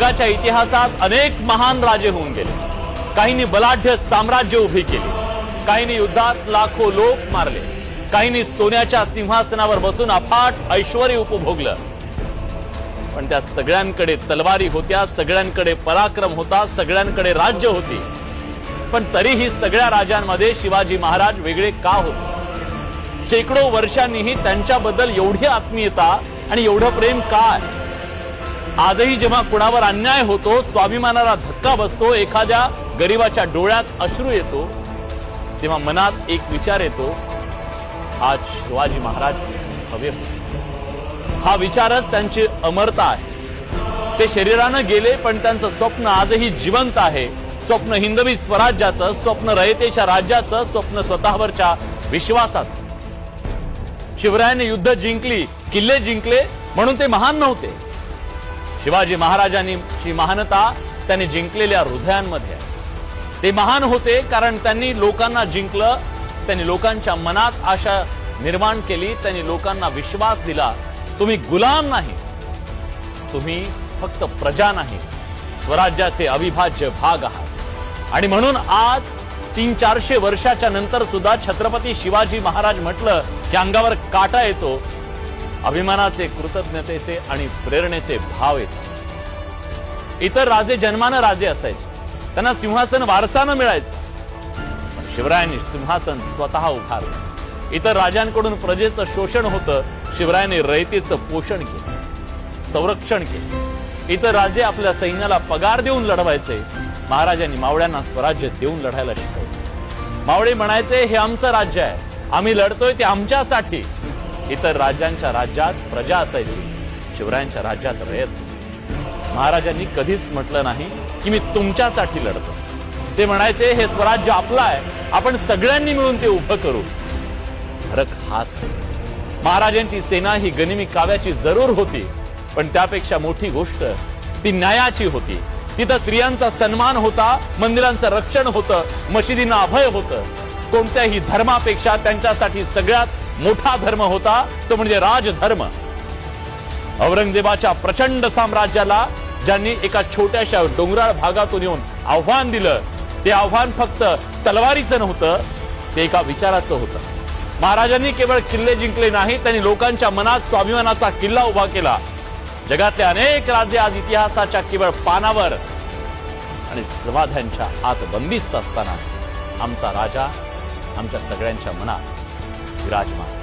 जगाच्या इतिहासात अनेक महान राजे होऊन गेले। काहींनी बलाढ्य साम्राज्य उभी केली, काहींनी युद्धात लाखो लोक मारले, काहींनी सोन्याच्या सिंहासनावर बसून अफाट ऐश्वर्य उपभोगलं। पण त्या सगळ्यांकडे तलवारी होत्या, सगळ्यांकडे पराक्रम होता, सगळ्यांकडे राज्य होती। पण तरीही सगळ्या राजांमध्ये शिवाजी महाराज वेगळे का होते? शेकडो वर्षांनीही त्यांच्याबद्दल एवढी आत्मीयता आणि एवढं प्रेम का? आजही जेव्हा कुणावर अन्याय होतो, स्वाभिमानाला धक्का बसतो, एखाद्या गरीबाच्या डोळ्यात अश्रू येतो, तेव्हा मनात एक विचार येतो, आज शिवाजी महाराज हवे होते। हा विचारच त्यांची अमरता आहे। ते शरीरानं गेले, पण त्यांचं स्वप्न आजही जिवंत आहे। स्वप्न हिंदवी स्वराज्याचं, स्वप्न रयतेच्या राज्याचं, स्वप्न स्वतःवरच्या विश्वासाचं। शिवरायांनी युद्ध जिंकली, किल्ले जिंकले म्हणून ते महान नव्हते। शिवाजी महाराजांची महानता त्यांनी जिंकलेल्या हृदयांमध्ये आहे। ते महान होते कारण त्यांनी लोकांना जिंकलं, त्यांनी लोकांच्या मनात आशा निर्माण केली, त्यांनी लोकांना विश्वास दिला, तुम्ही गुलाम नाही, तुम्ही फक्त प्रजा नाही, स्वराज्याचे अविभाज्य भाग आहात। आणि म्हणून आज 300-400 वर्षाच्या नंतर सुद्धा छत्रपती शिवाजी महाराज म्हटलं की अंगावर काटा येतो, अभिमानाचे, कृतज्ञतेचे आणि प्रेरणेचे भाव येतात। इतर राजे जन्मानं राजे असायचे, त्यांना सिंहासन वारसानं मिळायचं, पण शिवरायांनी सिंहासन स्वतः उभारलं। इतर राजांकडून प्रजेचं शोषण होतं, शिवरायांनी रयतेचं पोषण केलं, संरक्षण केलं। इतर राजे आपल्या सैन्याला पगार देऊन लढवायचे, महाराजांनी मावळ्यांना स्वराज्य देऊन लढायला शिकवलं। मावळे म्हणायचे, हे आमचं राज्य आहे, आम्ही लढतोय ते आमच्यासाठी। इतर राज्यांच्या राज्यात प्रजा असायची, शिवरायांच्या राज्यात रयत। महाराजांनी कधीच म्हटलं नाही की मी तुमच्यासाठी लढतो, ते म्हणायचे हे स्वराज्य आपलं आहे, आपण सगळ्यांनी मिळून ते उभं करू। फरक हाच आहे। महाराजांची सेना ही गनिमी काव्याची जरूर होती, पण त्यापेक्षा मोठी गोष्ट ती न्यायाची होती। तिथं स्त्रियांचा सन्मान होता, मंदिरांचं रक्षण होतं, मशिदींना अभय होतं। कोणत्याही धर्मापेक्षा त्यांच्यासाठी सगळ्यात मोठा धर्म होता, तो म्हणजे राजधर्म। औरंगजेबाच्या प्रचंड साम्राज्याला ज्यांनी एका छोट्याशा डोंगराळ भागातून येऊन आव्हान दिलं, ते आव्हान फक्त तलवारीचं नव्हतं, ते एका विचाराचं होतं। महाराजांनी केवळ किल्ले जिंकले नाही, त्यांनी लोकांच्या मनात स्वाभिमानाचा किल्ला उभा केला। जगातले अनेक राज्य आज इतिहासाच्या केवळ पानावर आणि समाध्यांच्या आत बंदिस्त असताना आमचा राजा आमच्या सगळ्यांच्या मनात विराजमान।